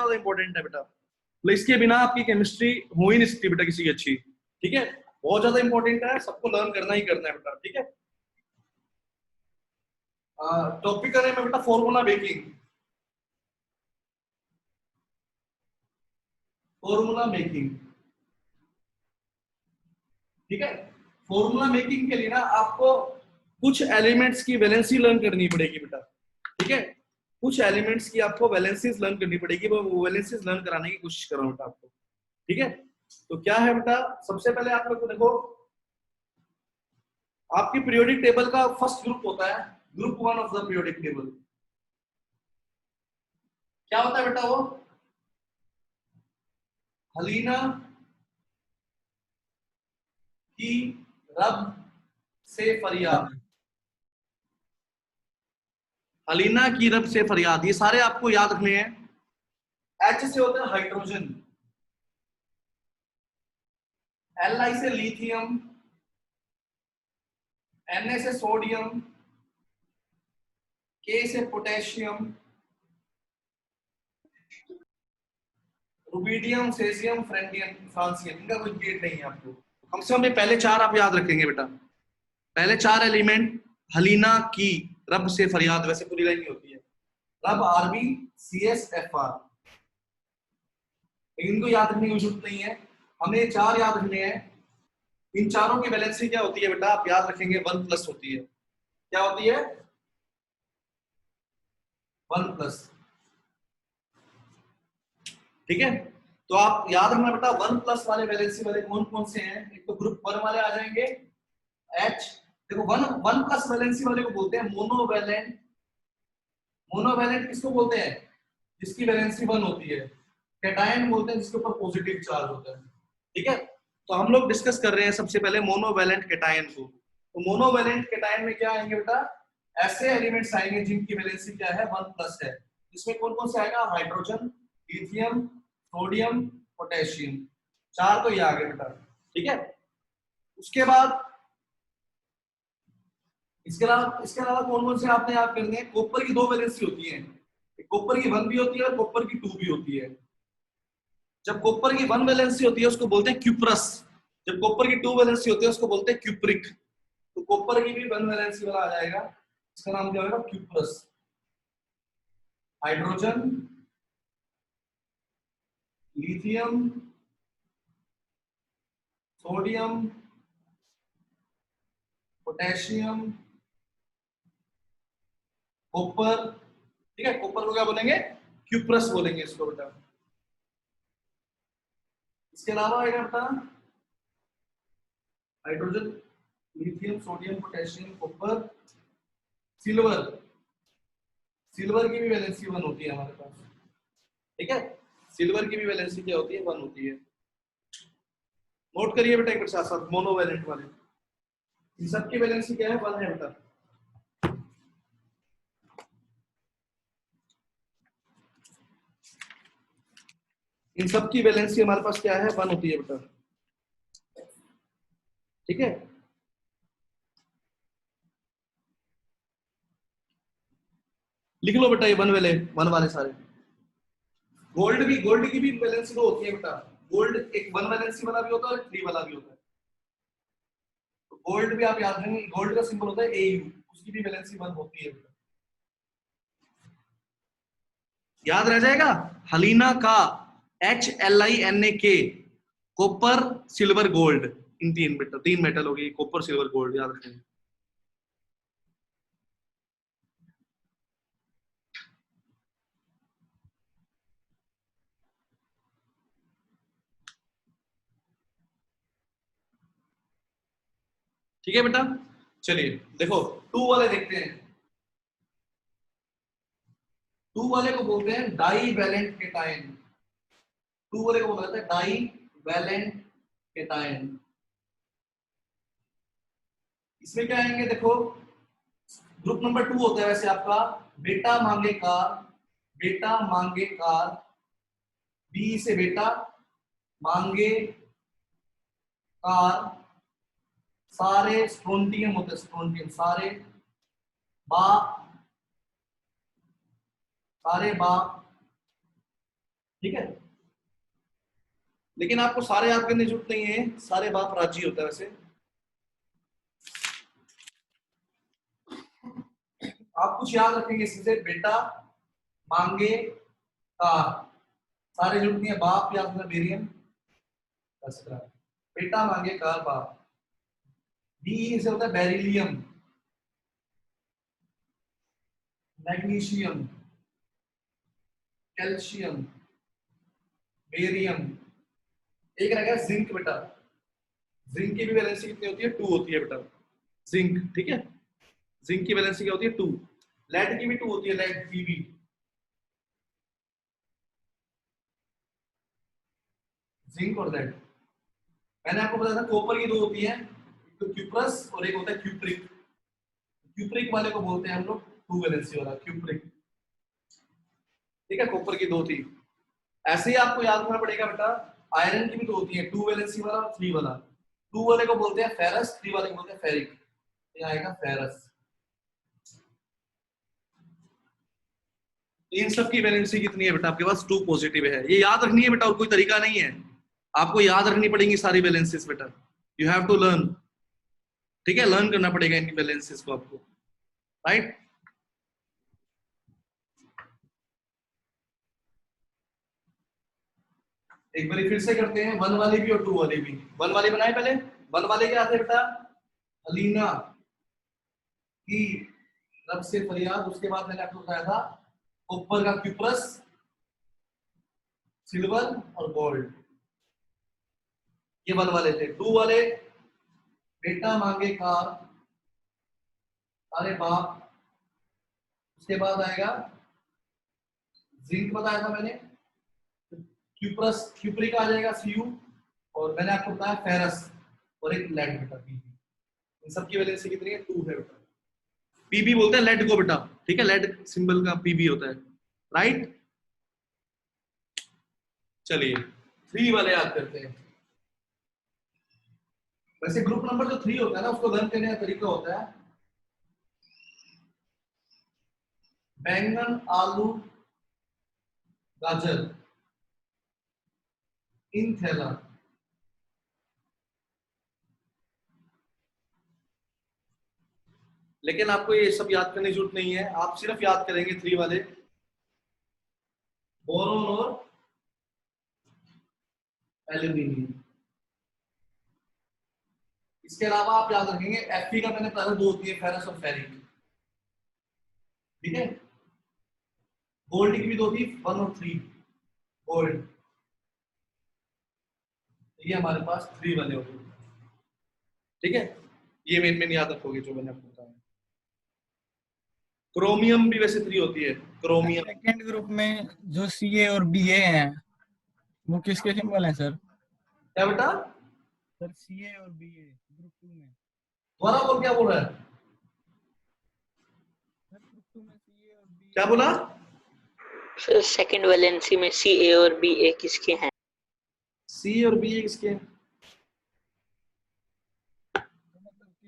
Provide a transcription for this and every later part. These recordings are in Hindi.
ज्यादा इंपॉर्टेंट है बेटा, तो इसके बिना आपकी केमिस्ट्री हो ही नहीं सकती बेटा किसी की अच्छी। ठीक है, बहुत ज्यादा इंपॉर्टेंट है, सबको लर्न करना ही करना है बेटा। ठीक है, टॉपिक का नेम है बेटा फॉर्मूला मेकिंग। फॉर्मूला मेकिंग, ठीक है। फॉर्मूला मेकिंग के लिए ना आपको कुछ एलिमेंट्स की वैलेंसी लर्न करनी पड़ेगी बेटा। ठीक है, कुछ एलिमेंट्स की आपको वैलेंसीज लर्न करनी पड़ेगी, वो वैलेंसीज लर्न कराने की कोशिश कर रहा हूं बेटा आपको। ठीक है, तो क्या है बेटा, सबसे पहले आप लोग को देखो, आपकी पीरियोडिक टेबल का फर्स्ट ग्रुप होता है group 1 of the periodic table. क्या होता है बेटा वो? हलीना की रब से फरियाद, हलीना की रब से फरियाद, ये सारे आपको याद रखने हैं। एच से होता है हाइड्रोजन, Li से लिथियम, Na से सोडियम, K से पोटेशियम, रुबिडियम, सेजियम, फ्रांसियम, इनका कोई गेट नहीं है आपको। कम से कम ये पहले चार आप याद रखेंगे बेटा, पहले चार एलिमेंट। हलीना की रब से फरियाद, वैसे पूरी लाइन नहीं होती है, रब आरबी CSFR, इनको याद रखने की जरूरत नहीं है, हमें चार याद रखने हैं। इन चारों की वैलेंसी क्या होती है बेटा, आप याद रखेंगे 1+ होती है। क्या होती है? 1+। ठीक है, तो आप याद रखना बेटा 1+ वाले वैलेंसी वाले कौन कौन से हैं। एक तो ग्रुप 1 वाले आ जाएंगे H। देखो 1+ वैलेंसी वाले को बोलते हैं मोनोवैलेंट। मोनोवैलेंट किसको बोलते हैं? जिसकी वैलेंसी 1 होती है। कैटायन बोलते हैं जिसके ऊपर पॉजिटिव चार्ज होता है। ठीक है, तो हम लोग डिस्कस कर रहे हैं सबसे पहले मोनोवैलेंट कैटायन को। तो मोनोवैलेंट कैटायन में क्या आएंगे बेटा, ऐसे एलिमेंट्स आएंगे जिनकी वैलेंसी क्या है 1+ है। इसमें कौन कौन से आएगा? हाइड्रोजन, लिथियम, सोडियम, पोटेशियम, चार तो ये आ गए बेटा। ठीक है, उसके बाद इसके अलावा कौन कौन से आपने याद करने हैं? कॉपर की 2 वैलेंसी होती है, कॉपर की 1 भी होती है और कॉपर की 2 भी होती है। जब कॉपर की 1 वैलेंसी होती है उसको बोलते हैं क्यूप्रस, जब कॉपर की 2 वैलेंसी होती है उसको बोलते हैं क्यूप्रिक। तो कॉपर की भी 1 वैलेंसी वाला आ जाएगा, इसका नाम क्या होगा? Cuprous. Hydrogen, lithium, sodium, potassium, copper. ठीक है, कॉपर को क्या बोलेंगे? क्यूप्रस बोलेंगे इसको बेटा। इसके अलावा आएगा बेटा hydrogen, lithium, sodium, potassium, copper, silver. Silver की भी वैलेंसी 1 होती है हमारे पास। ठीक है, सिल्वर की भी वैलेंसी क्या होती है? 1 होती है। नोट करिए बेटा एक बार साथ साथ, मोनोवैलेंट वाले इन सब की वैलेंसी क्या है? 1 है बेटा। इन सब की वैलेंसी हमारे पास क्या है? 1 होती है बेटा। ठीक है, लिख लो बेटा ये 1 वाले सारे। गोल्ड की भी वैलेंसी 2 होती है बेटा। गोल्ड एक 1 वैलेंसी वाला भी होता है और 3 वाला भी होता है। तो गोल्ड भी आप याद रखेंगे, गोल्ड का सिंबल होता है AU, उसकी भी वैलेंसी 1 होती है बेटा। याद रह जाएगा। हलीना का HLINAK, कॉपर, सिल्वर, गोल्ड, इन 3 मेटल, 3 मेटल हो गई, कॉपर, सिल्वर, गोल्ड, याद रखेंगे। ठीक है बेटा, चलिए देखो 2 वाले देखते हैं। 2 वाले को बोलते हैं डाई वैलेंट केटायन। 2 वाले को बोला जाता है डाई वैलेंट केटायन। इसमें क्या आएंगे देखो, ग्रुप नंबर 2 होता है वैसे आपका बेटा मांगे कार, बेटा मांगे कार, बी से बेटा, मांगे कार, सारे स्ट्रोंटियम होते हैं, स्ट्रोंटियम, सारे बा, सारे बा, ठीक है, लेकिन आपको सारे याद करने की जरूरत नहीं है, सारे बाप राजी होता है वैसे। आप कुछ याद रखेंगे इससे, बेटा मांगे कार, सारे जरूरत नहीं है, बाप याद रखना बेरियम, बेटा मांगे कार बाप। डी से होता है बेरिलियम, मैग्नीशियम, कैल्शियम, बेरियम। एक रह गया जिंक बेटा, जिंक की भी वैलेंसी कितनी होती है, 2 होती है बेटा, जिंक, ठीक है, जिंक की वैलेंसी क्या होती है, 2। लेड की भी 2 होती है, लेड पीबी। जिंक और लेड, मैंने आपको बताया था कॉपर की 2 होती है, एक तो क्यूप्रस और एक होता है क्यूप्रिक। क्यूप्रिक वाले को बोलते हैं हम लोग 2 वैलेंसी वाला, क्यूप्रिक, ठीक है, कॉपर की 2 थी। ऐसे ही आपको याद रखना पड़ेगा बेटा, आयरन की भी 2 होती है, 2 वैलेंसी वाला और 3 वाला। 2 वाले को बोलते हैं फेरस, 3 वाले को बोलते हैं फेरिक, ये आएगा फेरस। इन सब की वैलेंसी कितनी है बेटा, आपके पास 2 पॉजिटिव है, ये याद रखनी है बेटा, और कोई तरीका नहीं है, आपको याद रखनी पड़ेंगी सारी वैलेंसीज बेटा, यू हैव टू लर्न, ठीक है, लर्न करना पड़ेगा इनकी वैलेंसीज को आपको, राइट। एक बार फिर से करते हैं, 1 वाली भी और 2 वाली भी। 1 वाली बनाए पहले, 1 वाले क्या आते बेटा, अलीना की रब से फरियाद, उसके बाद मैंने आपको बताया था ऊपर का क्यूप्रस, सिल्वर और गोल्ड, ये 1 वाले थे। 2 वाले, बेटा मांगे कार, अरे बाप, उसके बाद आएगा जिंक बताया था मैंने, क्यूप्रस, क्यूप्रिक आ जाएगा Cu, और मैंने आपको बताया फेरस और एक लेड बेटा पीबी। इन सब की वैलेंसी कितनी है, 2 है बेटा। पीबी बोलते हैं लेड को बेटा, ठीक है, लेड सिंबल का पीबी होता है, राइट। चलिए 3 वाले याद करते हैं। वैसे ग्रुप नंबर जो 3 होता है ना, उसको लर्न करने का तरीका होता है बैंगन, आलू, गाजर इन थैला। लेकिन आपको ये सब याद करने की जरूरत नहीं है, आप सिर्फ याद करेंगे 3 वाले, बोरोन और एल्यूमिनियम। इसके अलावा आप याद रखेंगे Fe का मैंने पहले 2 होती है, फेरस और फेरिक, ठीक है। गोल्ड की भी 2 थी, 1 और 3, गोल्ड। ये हमारे पास 3 वाले होते हैं, ठीक है, ये मेन याद रखोगे जो मैंने आपको बताया। क्रोमियम भी वैसे 3 होती है, क्रोमियम। सेकेंड ग्रुप में जो Ca और Ba हैं, वो किसके सिंबल हैं सर? क्या बेटा, सर Ca और Ba ग्रुप 2 में, दोबारा बोल, क्या बोल रहा है, सर ग्रुप 2 में Ca और Ba। क्या बोला, सर सेकंड वैलेंसी में Ca और Ba किसके हैं? सी और बी किसके हैं?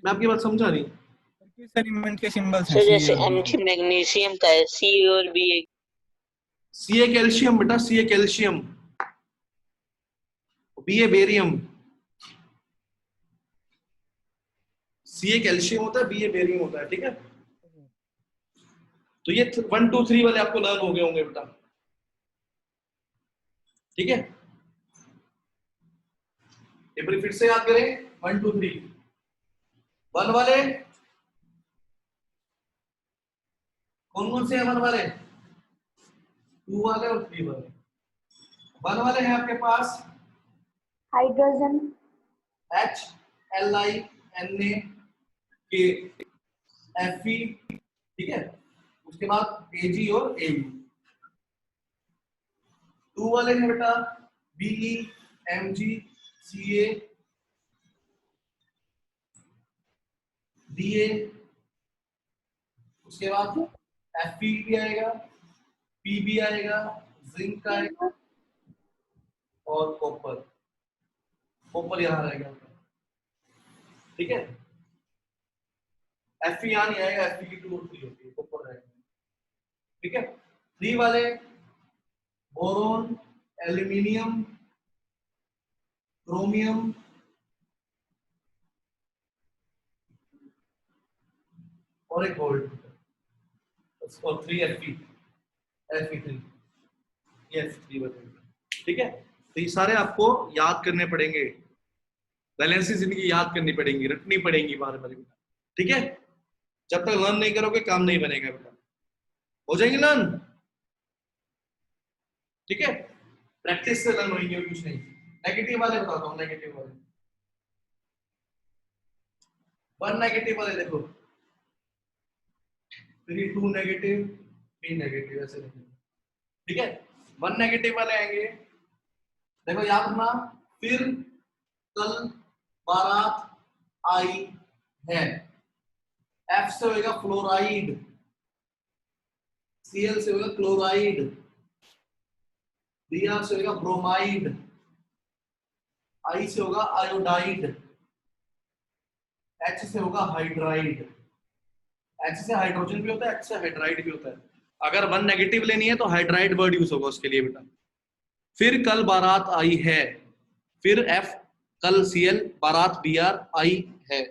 मैं आपकी बात समझा नहीं। किस एलिमेंट के सिंबल्स हैं सर Ca जैसे और Ba? Mg मैग्नीशियम का है, Ca और Ba। सी ए कैल्शियम बेटा, C A calcium, B A barium. C A calcium होता है, बी ए बेरियम होता है, ठीक है। तो ये 1 2 3 वाले आपको लर्न हो गए होंगे बेटा, ठीक है। एक बार फिर से याद करें, 1 2 3। 1 वाले कौन कौन से हैं, 1 वाले, 2 वाले और 3 वाले। 1 वाले हैं आपके पास हाइड्रोजन, H Li Na के Fe, ठीक है, उसके बाद Ag और Au। 2 वाले हैं बेटा Be, Mg, Ca, Da, उसके बाद Fe भी आएगा, Pb आएगा, जिंक आएगा और कॉपर, कॉपर यहां रहेगा, ठीक है। Fe यहां नहीं आएगा, Fe की 2 और 3 होती है, कॉपर रहेगा, ठीक है। 3 वाले बोरोन, एल्यूमिनियम, क्रोमियम, और एक गोल्ड, और 3 Fe3, ये Fe3 बनेगा। ठीक है, तो ये सारे आपको याद करने पड़ेंगे, वैलेंसीज इनकी याद करनी पड़ेंगी, रखनी पड़ेंगी बार बार। ठीक है, जब तक लर्न नहीं करोगे काम नहीं बनेगा बेटा। हो जाएंगे लर्न? ठीक है, प्रैक्टिस से लर्न होंगे और कुछ नहीं। नेगेटिव वाले बताता हूँ, नेगेटिव वाले 1 नेगेटिव वाले देखो, 3 2 नेगेटिव, 3 नेगेटिव, ऐसे नहीं। ठीक है, 1 नेगेटिव वाले आएंगे, देखो याद रखना, फिर कल बारात आई है, F से होगा फ्लोराइड, Cl से होगा क्लोराइड, Br से होगा ब्रोमाइड, I से होगा आयोडाइड, H से होगा हाइड्राइड। H से हाइड्रोजन भी होता है, H से हाइड्राइड भी होता है। अगर 1 नेगेटिव लेनी है तो हाइड्राइड वर्ड यूज होगा उसके लिए बेटा। फिर कल बारात आई है, फिर F कल Cl, बारात Br, आई है,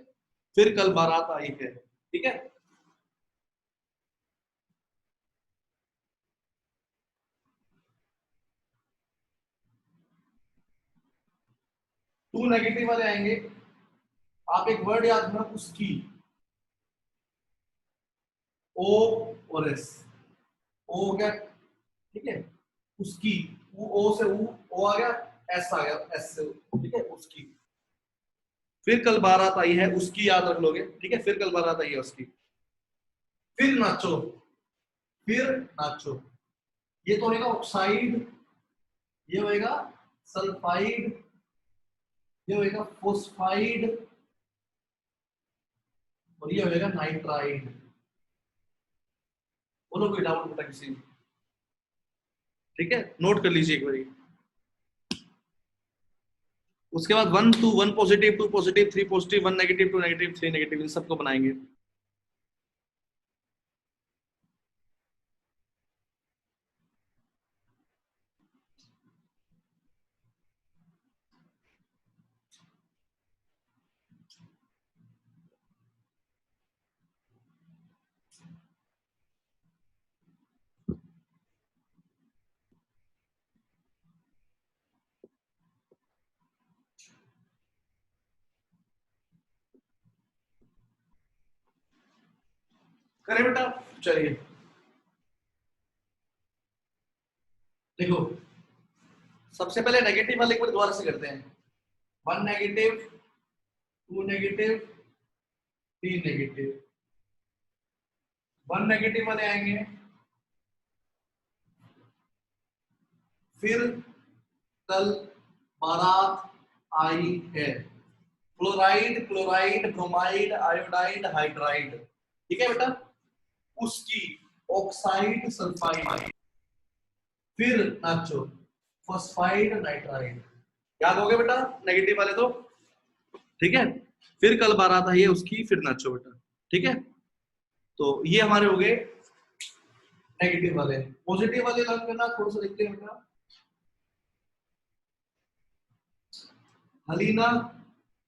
फिर कल बारात आई है। ठीक है, टू नेगेटिव वाले आएंगे, आप एक वर्ड याद रखना, उसकी, O और S, O हो गया, ठीक है, उसकी, O से O आ गया, S आ गया, S से, ठीक है, उसकी। फिर कल बारात आई है, उसकी याद रख लोगे। ठीक है, फिर कल बारात आई है, उसकी। फिर नाचो, फिर नाचो, ये तो होगा ऑक्साइड, ये होगा सल्फाइड, ये होगा फोस्फाइड, और ये होगा नाइट्राइड। बोलो कोई डाउट बेटा किसी? ठीक है, नोट कर लीजिए एक बारी। उसके बाद 1 2 1 positive, 2 positive, 3 positive, 1 negative, 2 negative, 3 negative, इन सबको बनाएंगे। करें बेटा, चलिए देखो, सबसे पहले नेगेटिव वाले एक बार दोबारा से करते हैं। 1 नेगेटिव, 2 नेगेटिव, 3 नेगेटिव, 1 नेगेटिव वाले आएंगे, फिर कल बारात आई है, chloride, chloride, bromide, iodide, hydride. ठीक है बेटा, उसकी, ऑक्साइड, सल्फाइड, फिर नाचो, फॉस्फाइड, नाइट्राइड। याद हो गया बेटा नेगेटिव वाले तो? ठीक है, फिर कल बारात आई है, उसकी, फिर नाचो बेटा। ठीक है, तो ये हमारे हो गए नेगेटिव वाले। पॉजिटिव वाले लर्न करना, थोड़ा सा देखते हैं बेटा। हलीना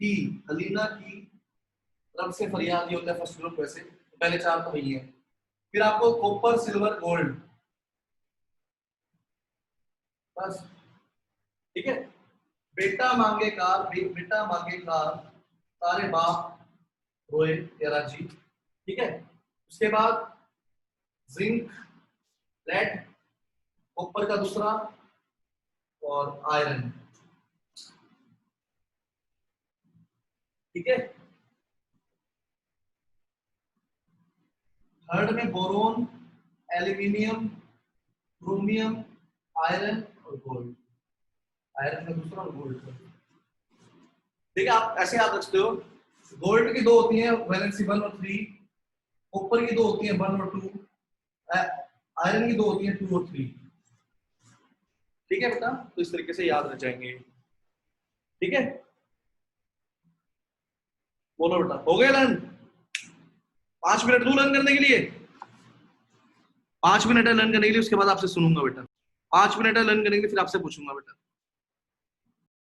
की, हलीना की तरफ से फरियाद, ये होता है फर्स्ट ग्रुप, वैसे पहले 4 तो वही है। फिर आपको कॉपर, सिल्वर, गोल्ड, बस। ठीक है, बेटा मांगे कार, बेटा मांगे कार, सारे बाप रोए तेरा जी। ठीक है, उसके बाद जिंक, लेड, कॉपर का दूसरा, और आयरन। ठीक है, थर्ड में बोरोन, एल्यूमिनियम, क्रोमियम, आयरन और गोल्ड। आयरन का दूसरा और गोल्ड का। ठीक है, आप ऐसे याद रखते हो, गोल्ड की 2 होती है, वैलेंसी 1 और 3, कॉपर की 2 होती है, 1 और 2, आयरन की 2 होती है, 2 और 3। ठीक है बेटा, तो इस तरीके से याद रह जाएंगे। ठीक है, बोलो बेटा, हो गया लर्न? 5 मिनट दूं लर्न करने के लिए, 5 मिनट है लर्न करने के लिए, उसके बाद आपसे सुनूंगा बेटा। 5 मिनट है लर्न करेंगे, फिर आपसे पूछूंगा बेटा।